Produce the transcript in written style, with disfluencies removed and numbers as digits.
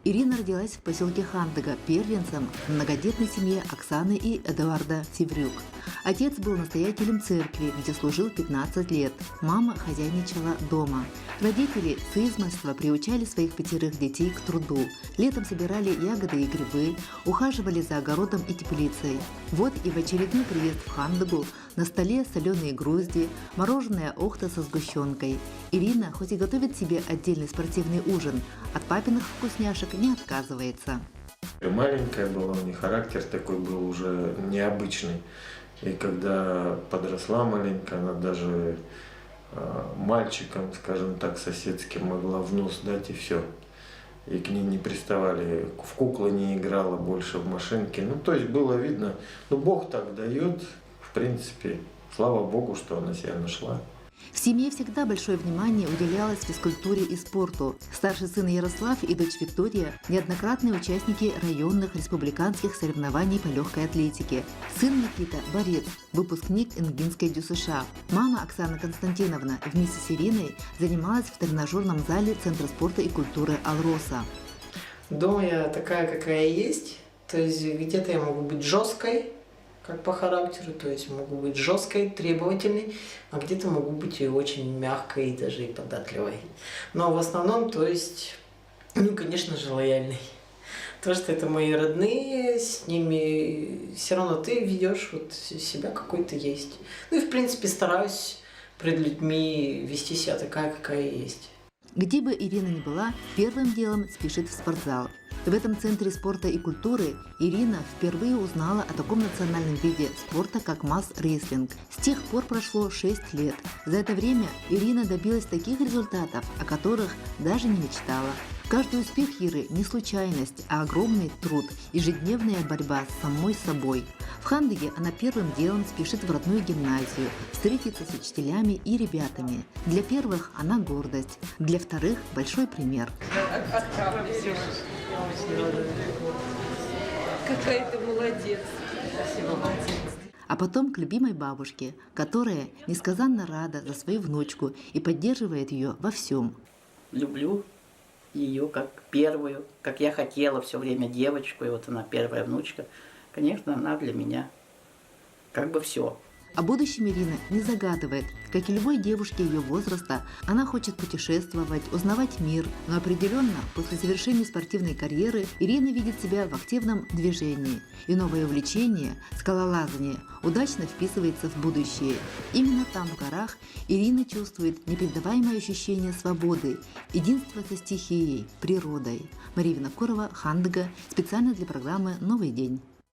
Ирина родилась в поселке Хандыга, первенцем в многодетной семье Оксаны и Эдуарда Севрюк. Отец был настоятелем церкви, где служил 15 лет. Мама хозяйничала дома. Родители с измольства приучали своих 5 детей к труду. Летом собирали ягоды и грибы, ухаживали за огородом и теплицей. Вот и в очередной приезд в Хандыгу на столе соленые грузди, мороженое охта со сгущенкой. Ирина, хоть и готовит себе отдельный спортивный ужин, от папиных вкусняшек не отказывается. Маленькая была, у нее характер такой был уже необычный. И когда подросла маленькая, она даже мальчикам, скажем так, соседским могла в нос дать и все. И к ней не приставали, в куклы не играла, больше в машинки. Ну, то есть было видно, ну, Бог так дает, в принципе, слава Богу, что она себя нашла. В семье всегда большое внимание уделялось физкультуре и спорту. Старший сын Ярослав и дочь Виктория – неоднократные участники районных республиканских соревнований по легкой атлетике. Сын Никита – борец, выпускник Ингинской ДЮСШ. Мама Оксана Константиновна вместе с Ириной занималась в тренажерном зале Центра спорта и культуры «Алроса». Дома я такая, какая есть. То есть где-то я могу быть жесткой, как по характеру, то есть могу быть жесткой, требовательной, а где-то могу быть и очень мягкой, и даже и податливой. Но в основном, то есть, ну, конечно же, лояльной. То, что это мои родные, с ними все равно ты ведешь вот себя какой ты есть. Ну и, в принципе, стараюсь пред людьми вести себя такая, какая есть. Где бы Ирина ни была, первым делом спешит в спортзал. В этом центре спорта и культуры Ирина впервые узнала о таком национальном виде спорта, как масс-рестлинг. С тех пор прошло 6 лет. За это время Ирина добилась таких результатов, о которых даже не мечтала. Каждый успех Иры не случайность, а огромный труд, ежедневная борьба с самой собой. В Хандыге она первым делом спешит в родную гимназию, встретиться с учителями и ребятами. Для первых она гордость, для вторых большой пример. Какая ты молодец. А потом к любимой бабушке, которая несказанно рада за свою внучку и поддерживает ее во всем. Люблю ее как первую, как я хотела все время девочку, и вот она первая внучка. Конечно, она для меня как бы все. О будущем Ирина не загадывает. Как и любой девушке ее возраста, она хочет путешествовать, узнавать мир. Но определенно, после завершения спортивной карьеры, Ирина видит себя в активном движении. И новое увлечение – скалолазание – удачно вписывается в будущее. Именно там, в горах, Ирина чувствует непередаваемое ощущение свободы, единства со стихией, природой. Мария Винокурова, Хандыга, специально для программы «Новый день».